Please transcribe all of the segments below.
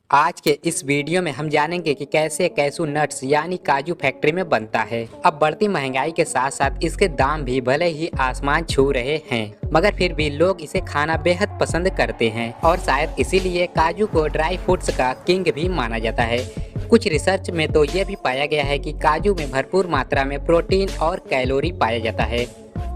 आज के इस वीडियो में हम जानेंगे कि कैसे कैशू नट्स यानी काजू फैक्ट्री में बनता है। अब बढ़ती महंगाई के साथ साथ इसके दाम भी भले ही आसमान छू रहे हैं, मगर फिर भी लोग इसे खाना बेहद पसंद करते हैं और शायद इसीलिए काजू को ड्राई फ्रूट्स का किंग भी माना जाता है। कुछ रिसर्च में तो ये भी पाया गया है कि काजू में भरपूर मात्रा में प्रोटीन और कैलोरी पाया जाता है,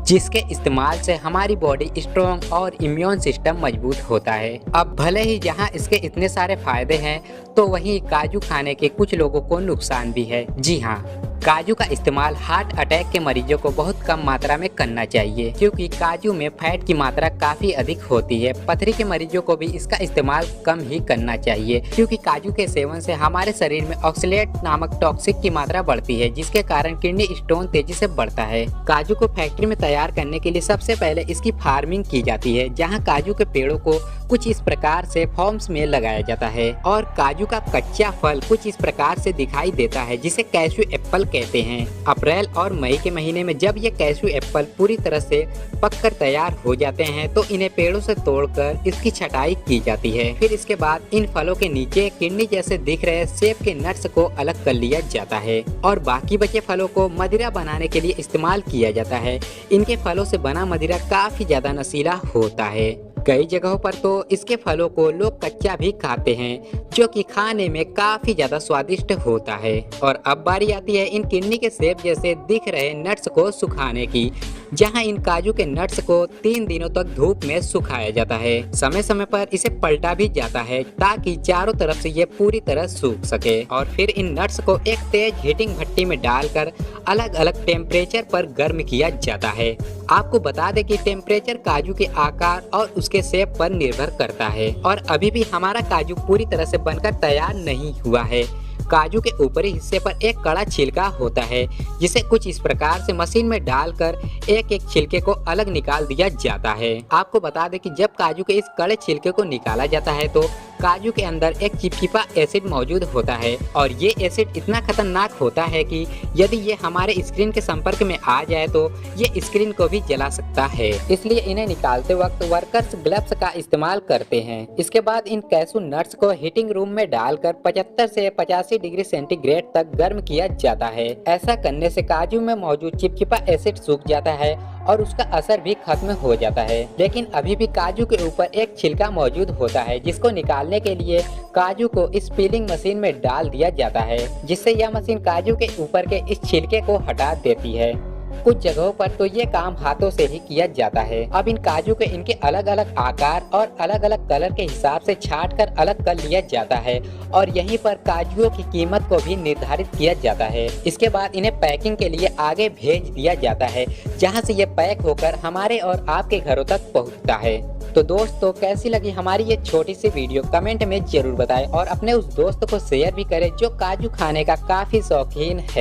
जिसके इस्तेमाल से हमारी बॉडी स्ट्रॉन्ग और इम्यून सिस्टम मजबूत होता है। अब भले ही जहां इसके इतने सारे फायदे हैं, तो वहीं काजू खाने के कुछ लोगों को नुकसान भी है। जी हाँ, काजू का इस्तेमाल हार्ट अटैक के मरीजों को बहुत कम मात्रा में करना चाहिए, क्योंकि काजू में फैट की मात्रा काफी अधिक होती है। पथरी के मरीजों को भी इसका इस्तेमाल कम ही करना चाहिए, क्योंकि काजू के सेवन से हमारे शरीर में ऑक्सलेट नामक टॉक्सिक की मात्रा बढ़ती है, जिसके कारण किडनी स्टोन तेजी से बढ़ता है। काजू को फैक्ट्री में तैयार करने के लिए सबसे पहले इसकी फार्मिंग की जाती है, जहाँ काजू के पेड़ों को कुछ इस प्रकार से फॉर्म्स में लगाया जाता है और काजू का कच्चा फल कुछ इस प्रकार से दिखाई देता है, जिसे कैशू एप्पल कहते हैं। अप्रैल और मई के महीने में जब ये कैशू एप्पल पूरी तरह से पककर तैयार हो जाते हैं, तो इन्हें पेड़ों से तोड़कर इसकी छटाई की जाती है। फिर इसके बाद इन फलों के नीचे किडनी जैसे दिख रहे सेब के नट्स को अलग कर लिया जाता है और बाकी बचे फलों को मदिरा बनाने के लिए इस्तेमाल किया जाता है। इनके फलों से बना मदिरा काफी ज्यादा नशीला होता है। कई जगहों पर तो इसके फलों को लोग कच्चा भी खाते हैं, जो कि खाने में काफी ज्यादा स्वादिष्ट होता है। और अब बारी आती है इन किडनी के सेब जैसे दिख रहे नट्स को सुखाने की, जहां इन काजू के नट्स को 3 दिनों तक धूप में सुखाया जाता है। समय समय पर इसे पलटा भी जाता है, ताकि चारों तरफ से ये पूरी तरह सूख सके। और फिर इन नट्स को एक तेज हीटिंग भट्टी में डालकर अलग अलग टेम्परेचर पर गर्म किया जाता है। आपको बता दें कि टेम्परेचर काजू के आकार और उसके शेप पर निर्भर करता है। और अभी भी हमारा काजू पूरी तरह से बनकर तैयार नहीं हुआ है। काजू के ऊपरी हिस्से पर एक कड़ा छिलका होता है, जिसे कुछ इस प्रकार से मशीन में डालकर एक एक छिलके को अलग निकाल दिया जाता है। आपको बता दें कि जब काजू के इस कड़े छिलके को निकाला जाता है, तो काजू के अंदर एक चिपचिपा एसिड मौजूद होता है और ये एसिड इतना खतरनाक होता है कि यदि ये हमारे स्क्रीन के संपर्क में आ जाए तो ये स्क्रीन को भी जला सकता है। इसलिए इन्हें निकालते वक्त वर्कर्स ग्लव्स का इस्तेमाल करते हैं। इसके बाद इन कैशू नट्स को हीटिंग रूम में डालकर 75 से 85 डिग्री सेंटीग्रेड तक गर्म किया जाता है। ऐसा करने से काजू में मौजूद चिपचिपा एसिड सूख जाता है और उसका असर भी खत्म हो जाता है। लेकिन अभी भी काजू के ऊपर एक छिलका मौजूद होता है, जिसको निकालने के लिए काजू को इस पीलिंग मशीन में डाल दिया जाता है, जिससे यह मशीन काजू के ऊपर के इस छिलके को हटा देती है। कुछ जगहों पर तो ये काम हाथों से ही किया जाता है। अब इन काजू के इनके अलग अलग आकार और अलग अलग कलर के हिसाब से छांट कर अलग कर लिया जाता है और यहीं पर काजुओं की कीमत को भी निर्धारित किया जाता है। इसके बाद इन्हें पैकिंग के लिए आगे भेज दिया जाता है, जहां से ये पैक होकर हमारे और आपके घरों तक पहुंचता है। तो दोस्तों, कैसी लगी हमारी ये छोटी सी वीडियो कमेंट में जरूर बताएं और अपने उस दोस्त को शेयर भी करें जो काजू खाने का काफी शौकीन है।